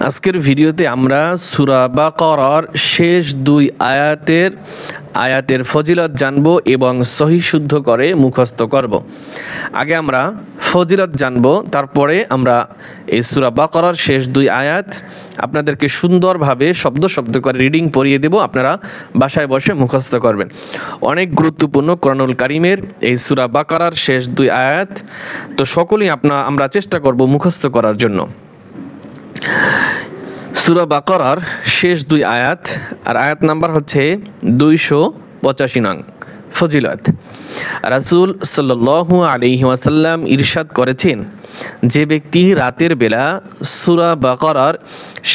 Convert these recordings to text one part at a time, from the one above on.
আজকের ভিডিওতে আমরা সূরা বাকারার শেষ দুই আয়াতের ফজিলত জানব এবং সহিহ শুদ্ধ করে মুখস্থ করব। আগে আমরা ফজিলত জানব, তারপরে আমরা এই সূরা বাকারার শেষ দুই আয়াত আপনাদেরকে সুন্দরভাবে শব্দ শব্দ করে রিডিং পড়িয়ে দেব, আপনারা বাসায় বসে মুখস্থ করবেন। অনেক গুরুত্বপূর্ণ কোরআনুল কারীমের এই সূরা বাকারার শেষ দুই আয়াত, তো সকলেই আমরা চেষ্টা করব মুখস্থ করার জন্য। সূরা বাকারার শেষ দুই আয়াত, আর আয়াত নাম্বার হচ্ছে 285 নং। ফজিলত, রাসূল সাল্লাল্লাহু আলাইহি ওয়াসাল্লাম ইরশাদ করেছেন, যে ব্যক্তি রাতের বেলা সূরা বাকারার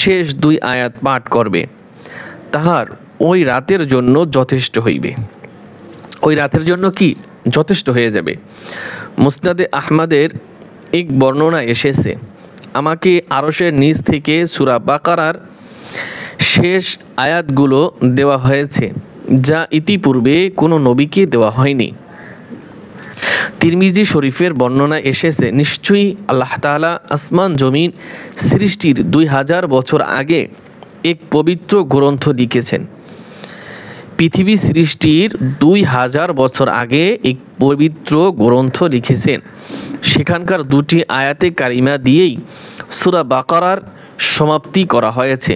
শেষ দুই আয়াত পাঠ করবে তাহার ওই রাতের জন্য যথেষ্ট হইবে। ওই রাতের জন্য কি যথেষ্ট হয়ে যাবে। মুসনাদে আহমদের এক বর্ণনায় এসেছে, আমাকে আরশের নিচ থেকে সূরা বাকারার শেষ আয়াতগুলো দেওয়া হয়েছে, যা ইতিপূর্বে কোনো নবীকে দেওয়া হয়নি। তিরমিজি শরীফের বর্ণনা এসেছে, নিশ্চয়ই আল্লাহ তাআলা আসমান জমিন সৃষ্টির 2000 বছর আগে এক পবিত্র গ্রন্থ লিখেছেন। পৃথিবী সৃষ্টির 2000 বছর আগে এক পবিত্র গ্রন্থ লিখেছেন। সেখানকার দুটি আয়াতে কারিমা দিয়েই সূরা বাকারার সমাপ্তি করা হয়েছে।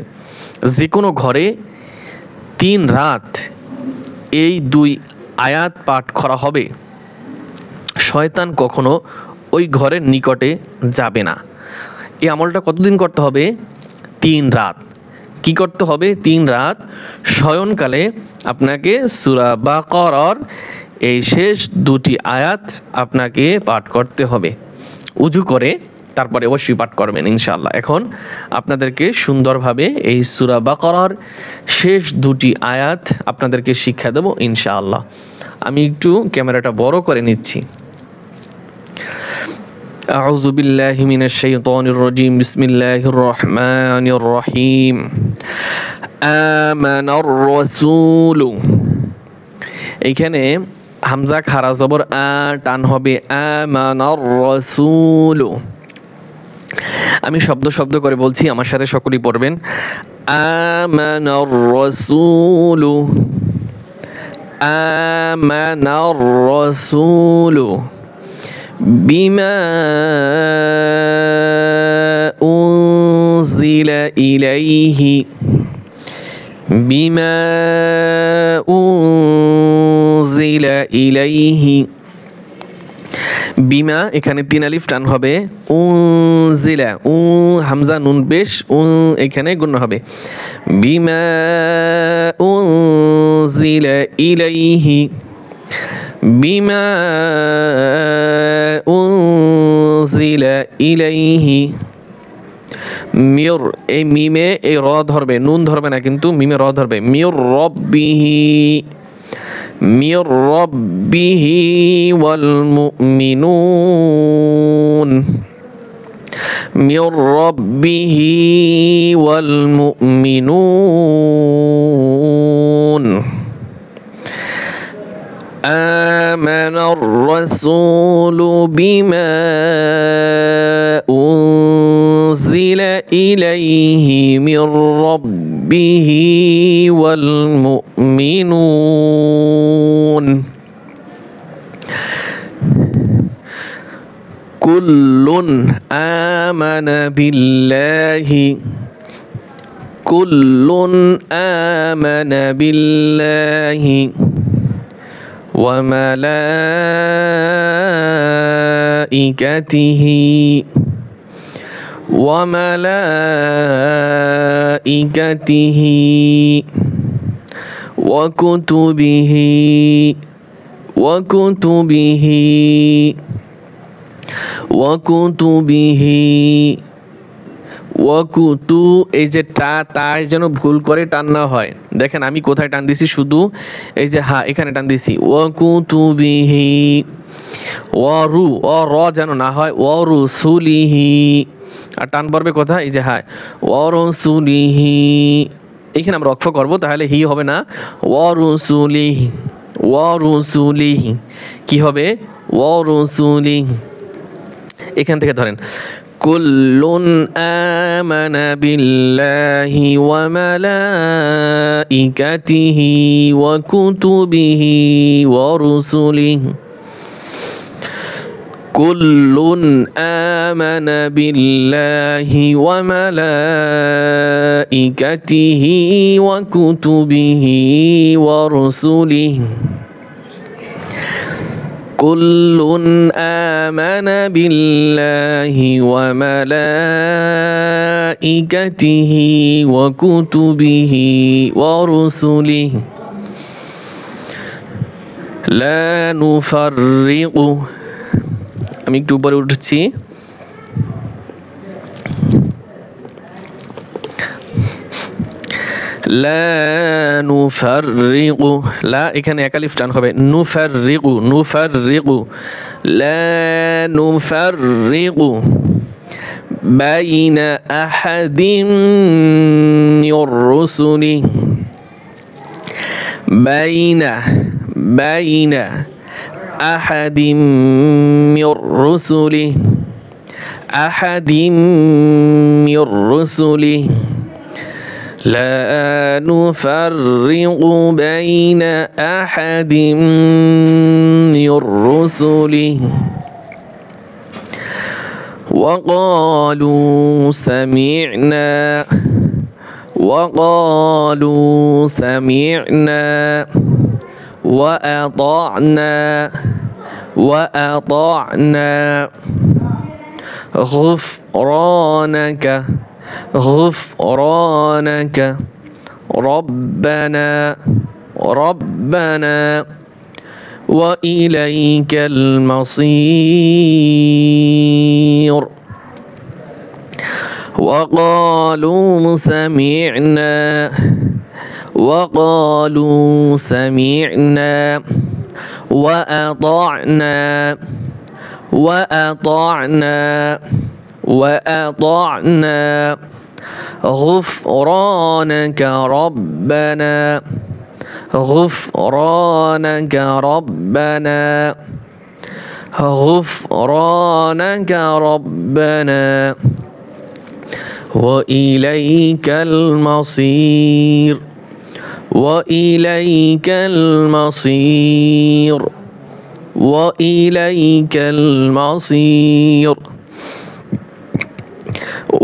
যে কোনো ঘরে 3 রাত এই দুই আয়াত পাঠ করা হবে, শয়তান কখনো ওই ঘরের নিকটে যাবে না। এই আমলটা কতদিন করতে হবে? 3 রাত। কি করতে হবে? 3 রাত শয়নকালে আপনাকে সূরা বাকারার এই শেষ দুটি আয়াত আপনাকে পাঠ করতে হবে। উজু করে তারপরে অবশ্যই পাঠ করবেন ইনশাআল্লাহ। এখন আপনাদেরকে সুন্দরভাবে এই সূরা বাকারার শেষ দুটি আয়াত আপনাদেরকে শিক্ষা দেব ইনশাআল্লাহ। আমি একটু ক্যামেরাটা বড় করে নিচ্ছি। আউযু বিল্লাহি মিনাশ শাইতানির রাজিম। বিসমিল্লাহির রহমানির রহিম। আমানার রাসূল, এইখানে হামজা খারা জবর আ টান হবে, আমানার রাসূল। আমি শব্দ শব্দ করে বলছি, আমার সাথে সকলেই পড়বেন। আমানার রাসূল, আমানার রাসূল বিমা উনজিলা ইলাইহি, বিমা উনজিলা ইলাইহি। বিমা এখানে 3 আলিফ টান হবে, উনজিলা হামজা নুন পেশ এখানে গুণ হবে, বিমা উনজিলা ইলাইহি, বিমা উনজিলা ইলাইহি। মির, এই মিমে এই র ধরবে, নুন ধরবে না, কিন্তু মিমে র ধরবে। মির রব্বিহি, মির রব্বিহি ওয়াল মুমিনুন, মির রব্বিহি ওয়াল মুমিনুন। আমানার রাসূলু বিমা উনজিলা ইলাইহি মির রাব্বিহি ওয়াল মুমিনুন। কুল্লুন আমানা বিল্লাহি, কুল্লুন আমানা বিল্লাহি ওয়া মালাইকাতিহি, ওয়া মালাইকাতিহি ওয়া কুতুবিহি, ওয়া কুতুবিহি, ওয়া কুতুবিহি ওয়া কুতু। এই যে তাই যেন ভুল করে টান না হয়। দেখেন আমি কোথায় টান দিছি, শুধু এই যে এখানে টান দিছি। ওয়া কুতুবিহি, ওয়া রু ও র যেন না হয়, ওয়া রুসুলিহি। আর টান পড়বে কোথায়? এই যে ওয়া রুসুলিহি। এখানে আমরা রক্ষ করব, তাহলে হি হবে না, ওয়া রুসুলিহি, ওয়া রুসুলিহি। কি হবে? ওয়া রুসুলিহি। এখান থেকে ধরেন কুল্লুন আমানা বিল্লাহি ওয়া মালাইকাতিহি ওয়া কুতুবিহি ওয়া রুসুলিহি কুল্লুন আমানা বিল্লাহি ওয়া মালাইকাতিহি ওয়া কুতুবিহি ওয়া রুসুলিহি কুল্লুন আমানা বিল্লাহি ওয়া মালাইকাতিহি ওয়া কুতুবিহি ওয়া রুসুলিহি লা নুফাররিকু, আমি একটু উপরে উঠছি, লা নুফাররিকু, লা এখানে একালিফ টান হবে, নুফাররিকু নুফাররিকু, লা নুফাররিকু বাইনা আহাদিম মির রুসুলিহি, বাইনা বাইনা আহাদিম মির রুসুলিহি, আহাদিম মির রুসুলিহি لا نفرق بين أحد من رسله وقالوا سمعنا وأطعنا غفرانك ربنا وإليك المصير وقالوا سمعنا وأطعنا غفرانك ربنا وإليك المصير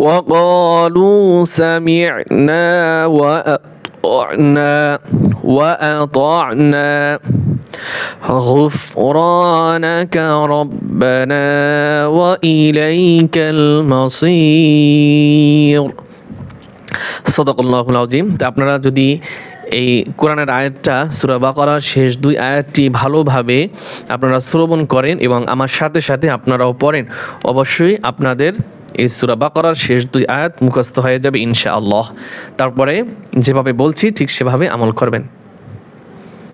وقالوا سمعنا وأطعنا غفرانك ربنا وإليك المصير সাদাকাল্লাহুল আযীম। তা আপনারা যদি এই কোরআনের আয়াতটা সূরা বাকারার শেষ দুই আয়াতটি ভালোভাবে আপনারা শ্রবণ করেন এবং আমার সাথে সাথে আপনারাও পড়েন, অবশ্যই আপনাদের এই সূরা বাকারার শেষ দুই আয়াত মুখস্থ হয়ে যাবে ইনশাআল্লাহ। তারপরে যেভাবে বলছি ঠিক সেভাবে আমল করবেন।